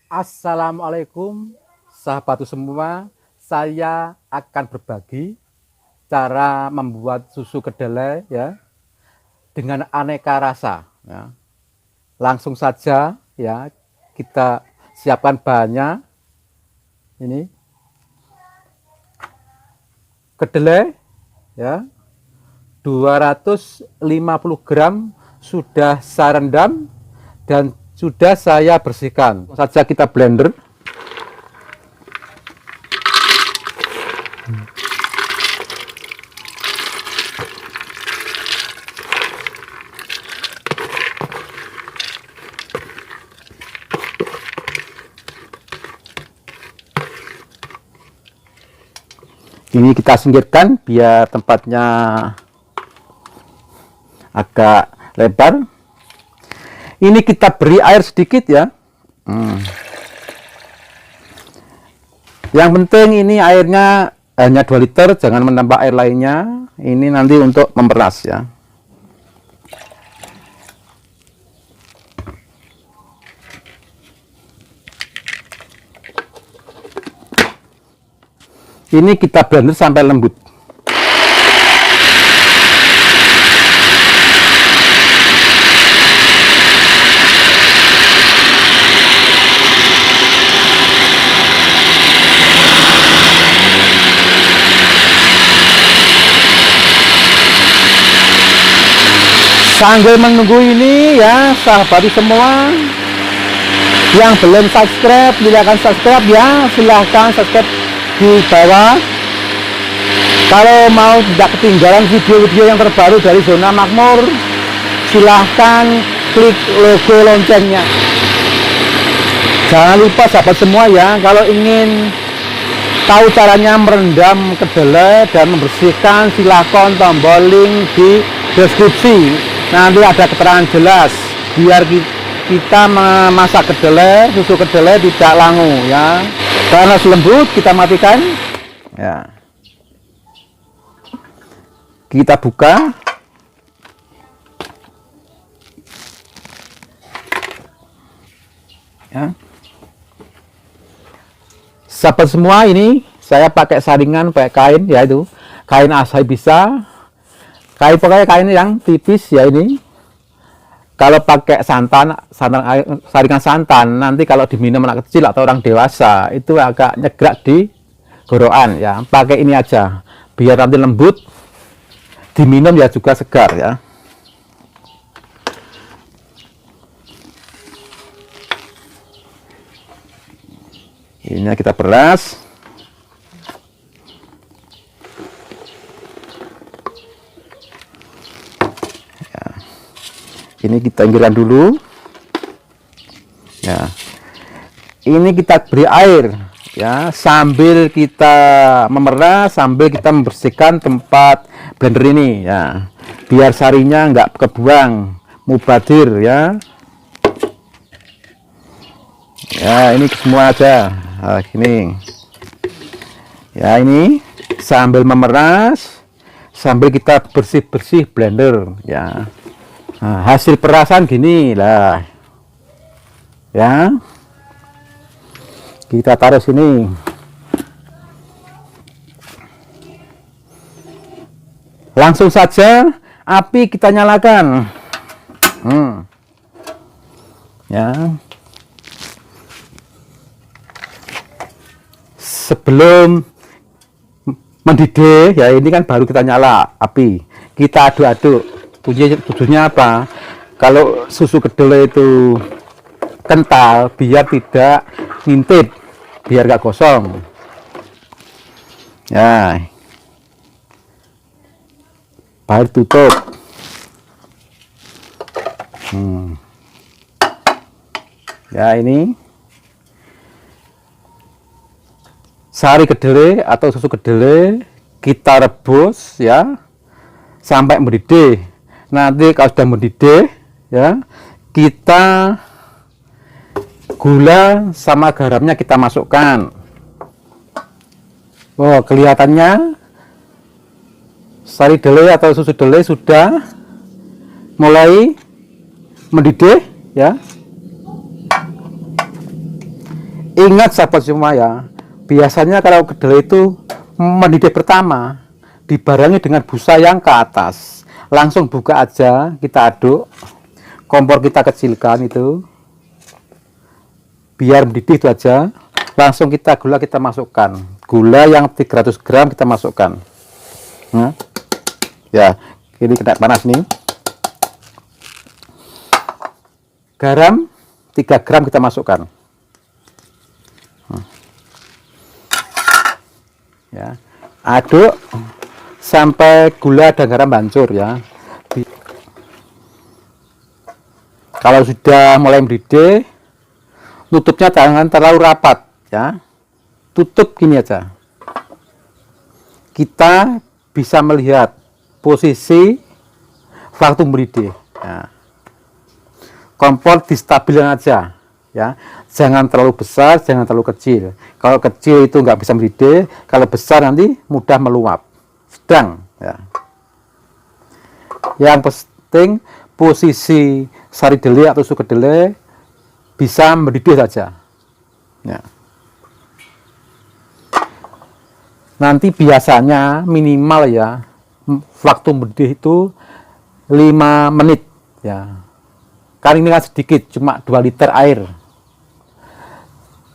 Assalamualaikum sahabatku semua, saya akan berbagi cara membuat susu kedelai ya dengan aneka rasa ya. Langsung saja ya, kita siapkan bahannya. Ini kedelai ya, 250 gram sudah saya rendam dan sudah saya bersihkan. Saja kita blender. Ini kita singkirkan biar tempatnya agak lebar. Ini kita beri air sedikit ya. Yang penting ini airnya hanya 2 liter, jangan menambah air lainnya. Ini nanti untuk memeras ya. Ini kita blender sampai lembut. Sambil menunggu ini ya, sahabat semua yang belum subscribe, silakan subscribe ya, silahkan subscribe di bawah. Kalau mau tidak ketinggalan video-video yang terbaru dari Zona Makmur, silahkan klik logo loncengnya. Jangan lupa sahabat semua ya, kalau ingin tahu caranya merendam kedelai dan membersihkan, silahkan tombol link di deskripsi. Nanti ada keterangan jelas biar kita memasak kedelai, susu kedelai tidak langu ya. Karena lembut, kita matikan ya. Kita buka ya. Sahabat semua, ini saya pakai saringan, pakai kain ya, itu kain asai bisa, kain pokoknya kain yang tipis ya. Ini kalau pakai saringan santan, nanti kalau diminum anak kecil atau orang dewasa itu agak nyegrak di gorokan ya. Pakai ini aja biar nanti lembut, diminum ya juga segar ya. Ini kita peras. Ini kita inggirkan dulu ya. Ini kita beri air ya, sambil kita memeras, sambil kita membersihkan tempat blender ini ya, biar sarinya nggak kebuang, mubadir ya. Ya, ini semua aja. Nah, gini ya, ini sambil memeras, sambil kita bersih-bersih blender ya. Nah, hasil perasan gini lah ya. Kita taruh sini. Langsung saja api kita nyalakan ya. Sebelum mendidih ya, ini kan baru kita nyala api, kita aduk-aduk. Tujuannya apa? Kalau susu kedelai itu kental, biar tidak ngintip, biar gak gosong ya. Baru tutup. Ya, ini sari kedelai atau susu kedelai kita rebus ya sampai mendidih. Nanti kalau sudah mendidih ya, kita gula sama garamnya kita masukkan. Oh, kelihatannya sari kedelai atau susu kedelai sudah mulai mendidih ya. Ingat sahabat semua ya, biasanya kalau kedelai itu mendidih pertama dibarengi dengan busa yang ke atas. Langsung buka aja, kita aduk, kompor kita kecilkan itu, biar mendidih itu aja. Langsung gula kita masukkan, gula yang 300 gram kita masukkan. Nah, ya, ini kena panas nih. Garam 3 gram kita masukkan. Ya, aduk sampai gula dan garam hancur ya. Kalau sudah mulai mendidih, tutupnya jangan terlalu rapat ya. Tutup gini aja. Kita bisa melihat posisi waktu mendidih. Ya. Kompor distabilkan aja ya, jangan terlalu besar, jangan terlalu kecil. Kalau kecil itu nggak bisa mendidih, kalau besar nanti mudah meluap. Sedang ya. Yang penting posisi sari kedelai atau susu kedelai bisa mendidih saja ya. Nanti biasanya minimal ya waktu mendidih itu 5 menit ya. Kan ini kan sedikit, cuma 2 liter air.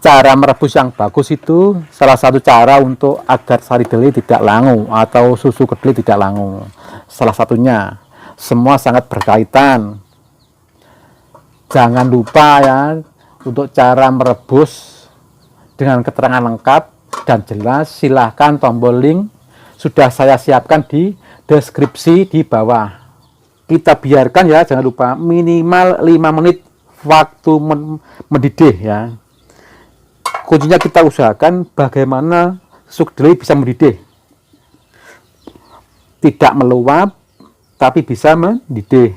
Cara merebus yang bagus itu salah satu cara untuk agar sari kedelai tidak langu atau susu kedelai tidak langu. Salah satunya, semua sangat berkaitan. Jangan lupa ya untuk cara merebus dengan keterangan lengkap dan jelas. Silahkan tombol link sudah saya siapkan di deskripsi di bawah. Kita biarkan ya, jangan lupa minimal 5 menit waktu mendidih ya. Kuncinya kita usahakan bagaimana susu kedelai bisa mendidih, tidak meluap tapi bisa mendidih.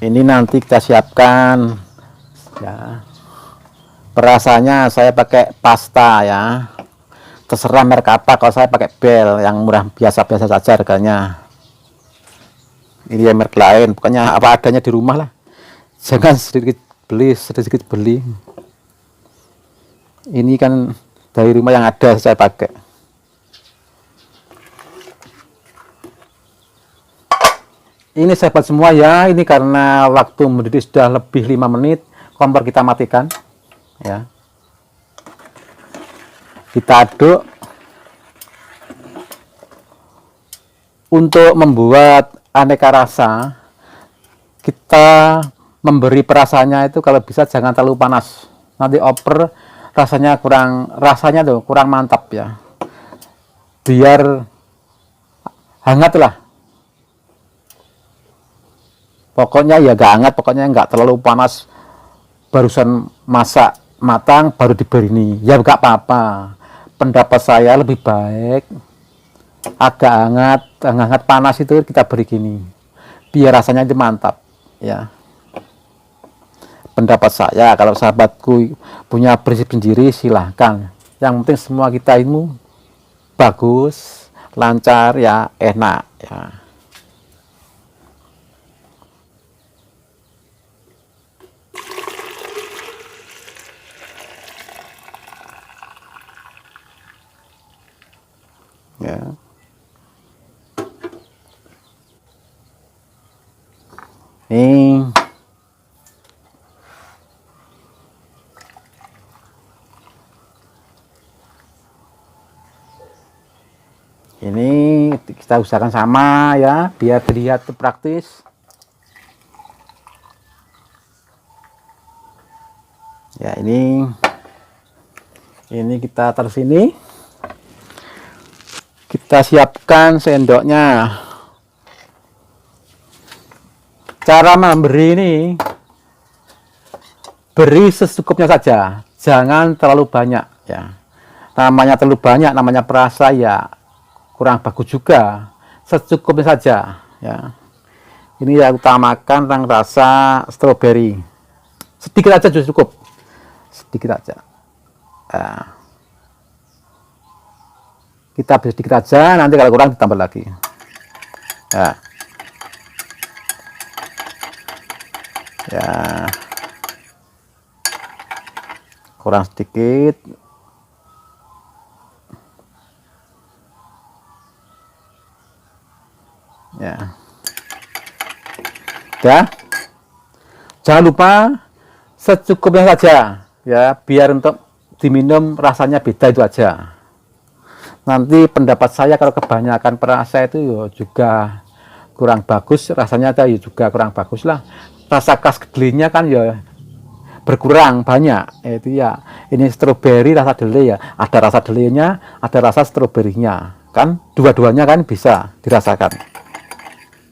Ini nanti kita siapkan ya. Perasannya saya pakai pasta ya, terserah merek apa. Kalau saya pakai Bel yang murah biasa-biasa saja harganya. Ini yang merek lain, pokoknya apa adanya di rumah lah, jangan sedikit beli. Ini kan dari rumah yang ada saya pakai. Ini sahabat semua ya, ini karena waktu mendidih sudah lebih 5 menit, kompor kita matikan ya. Kita aduk. Untuk membuat aneka rasa, kita memberi perasannya itu kalau bisa jangan terlalu panas, nanti over rasanya kurang mantap ya. Biar hangat lah, pokoknya ya gak hangat, pokoknya nggak terlalu panas. Barusan masak matang baru diberi ini ya gak apa-apa. Pendapat saya lebih baik agak hangat panas itu kita beri gini, biar rasanya itu mantap ya. Pendapat saya, kalau sahabatku punya prinsip sendiri silahkan. Yang penting semua kita ini bagus, lancar ya, enak ya. Ya. Ini kita usahakan sama ya, biar terlihat praktis. Ya, ini kita taruh sini. Kita siapkan sendoknya. Cara memberi ini, beri secukupnya saja, jangan terlalu banyak ya. Namanya terlalu banyak, namanya perasa ya kurang bagus juga. Secukupnya saja ya. Ini yang utamakan tentang rasa stroberi. Sedikit aja cukup, sedikit aja. Nah, kita beri sedikit aja, nanti kalau kurang ditambah lagi. Nah. Ya. kurang sedikit. Ya. Udah. Jangan lupa secukupnya saja ya, biar untuk diminum rasanya beda, itu aja. Nanti pendapat saya kalau kebanyakan perasa itu juga kurang bagus, rasanya ya juga kurang bagus lah. Rasa khas kedelainya kan ya berkurang banyak. Itu ya, ini stroberi rasa kedelai ya, ada rasa kedelainya, ada rasa stroberinya, kan dua-duanya kan bisa dirasakan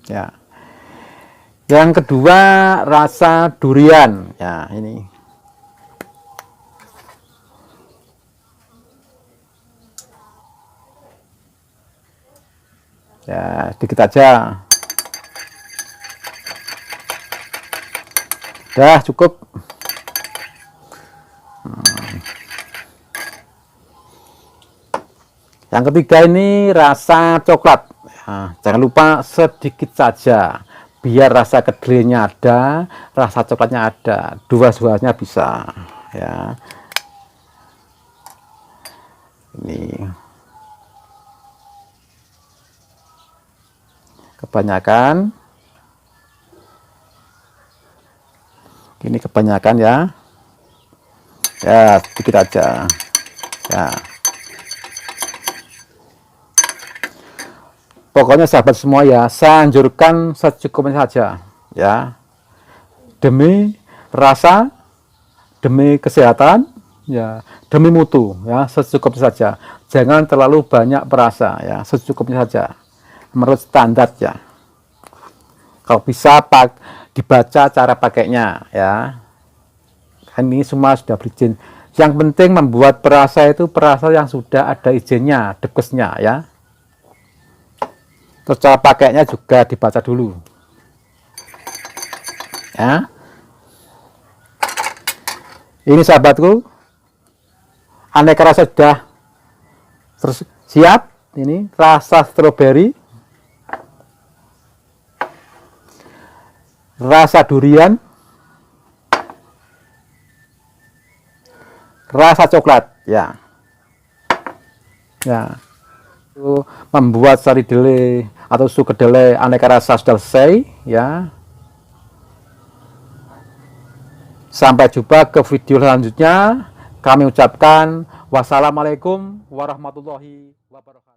ya. Yang kedua rasa durian ya, ini ya, sedikit aja. Udah cukup. Yang ketiga ini rasa coklat. Nah, jangan lupa sedikit saja, biar rasa kedelainya ada, rasa coklatnya ada, dua-duanya bisa ya. Ini kebanyakan, ini kebanyakan ya, ya sedikit aja ya. Pokoknya sahabat semua ya, saya anjurkan secukupnya saja ya, demi rasa, demi kesehatan ya, demi mutu ya, secukupnya saja. Jangan terlalu banyak perasa ya, secukupnya saja menurut standar ya. Kalau bisa dibaca cara pakainya ya. Ini semua sudah berizin. Yang penting membuat perasa itu perasa yang sudah ada izinnya, dekesnya ya. Terus cara pakainya juga dibaca dulu ya. Ini sahabatku, aneka rasa sudah terus siap. Ini rasa stroberi, rasa durian, rasa coklat ya. Ya, membuat sari kedelai atau susu kedelai aneka rasa sudah selesai ya. Sampai jumpa ke video selanjutnya. Kami ucapkan wassalamualaikum warahmatullahi wabarakatuh.